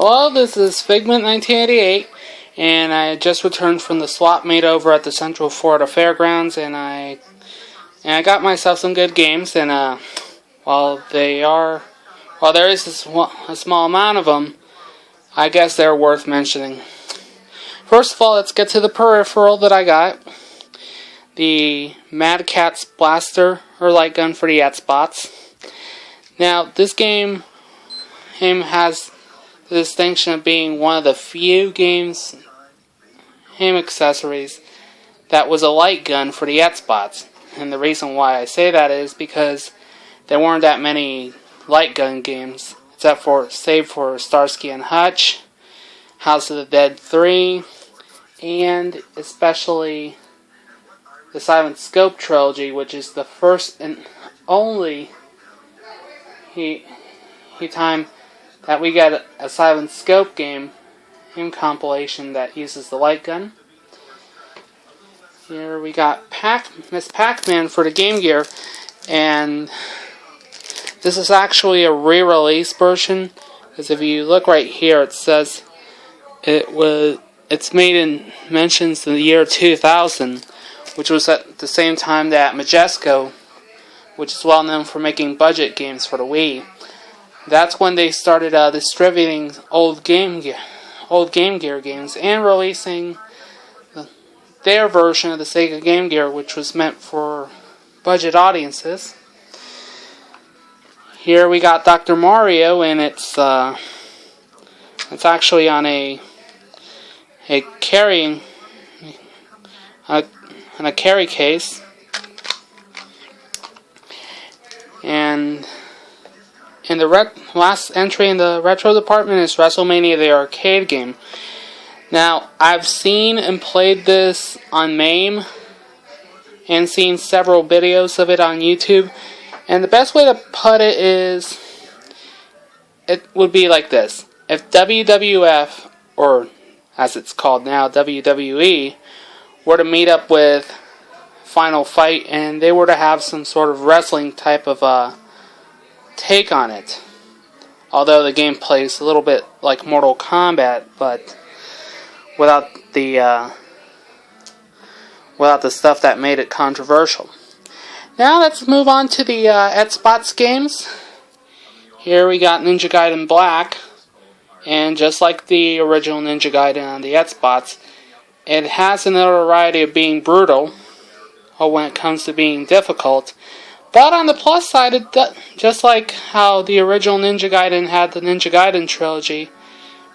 Hello, this is Figment 1988, and I just returned from the swap meet over at the Central Florida Fairgrounds, and I got myself some good games. And while there is a small amount of them, I guess they're worth mentioning. First of all, let's get to the peripheral that I got. The Catz Blaster, or light gun for the Xbox. Now, this game has the distinction of being one of the few games, accessories, that was a light gun for the Xbox. And the reason why I say that is because there weren't that many light gun games, save for Starsky and Hutch, House of the Dead 3, and especially the Silent Scope trilogy, which is the first and only time that we got a Silent Scope game in compilation that uses the light gun. Here we got Miss Pac-Man for the Game Gear, and this is actually a re-release version, because if you look right here, it says it's mentions the year 2000, which was at the same time that Majesco, which is well known for making budget games for the Wii, that's when they started distributing old Game Gear games and releasing their version of the Sega Game Gear, which was meant for budget audiences. Here we got Dr. Mario, and it's actually on a carry case, and the last entry in the retro department is WrestleMania the arcade game. Now, I've seen and played this on MAME and seen several videos of it on YouTube, and the best way to put it is, it would be like this. If WWF, or as it's called now, WWE, were to meet up with Final Fight and they were to have some sort of wrestling type of take on it. Although the game plays a little bit like Mortal Kombat, but without the stuff that made it controversial. Now let's move on to the Xbox games. Here we got Ninja Gaiden Black, and just like the original Ninja Gaiden on the Xbox, it has a notoriety of being brutal, or when it comes to being difficult. But on the plus side, just like how the original Ninja Gaiden had the Ninja Gaiden trilogy,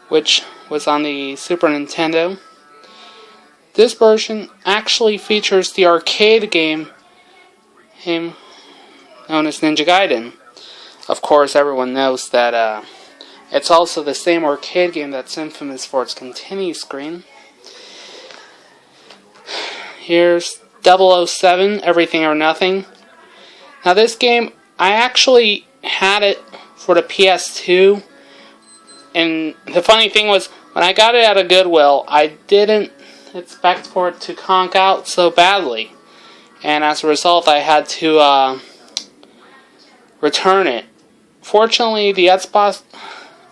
which was on the Super Nintendo, this version actually features the arcade game known as Ninja Gaiden. Of course, everyone knows that it's also the same arcade game that's infamous for its continue screen. Here's 007, Everything or Nothing. Now this game, I actually had it for the PS2, and the funny thing was, when I got it at a Goodwill, I didn't expect for it to conk out so badly, and as a result I had to return it. Fortunately, the Xbox,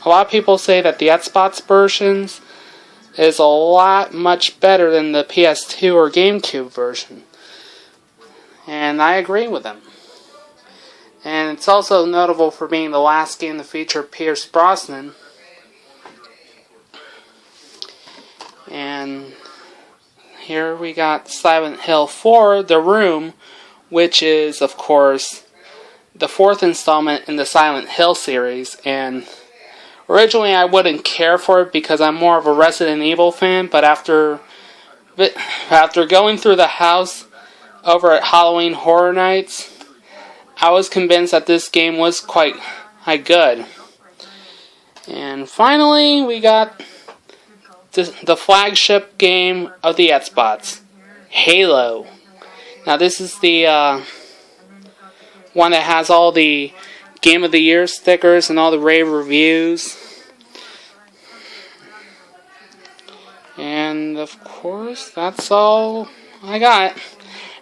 a lot of people say that the Xbox versions is a lot much better than the PS2 or GameCube version, and I agree with them. And it's also notable for being the last game to feature Pierce Brosnan. And here we got Silent Hill 4, The Room, which is, of course, the fourth installment in the Silent Hill series. And originally I wouldn't care for it because I'm more of a Resident Evil fan, but after going through the house over at Halloween Horror Nights, I was convinced that this game was quite good. And finally, we got the flagship game of the Xbox, Halo. Now this is the one that has all the Game of the Year stickers and all the rave reviews. And of course, that's all I got.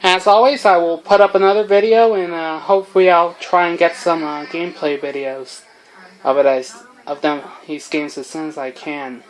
As always, I will put up another video, and hopefully I'll try and get some gameplay videos of these games as soon as I can.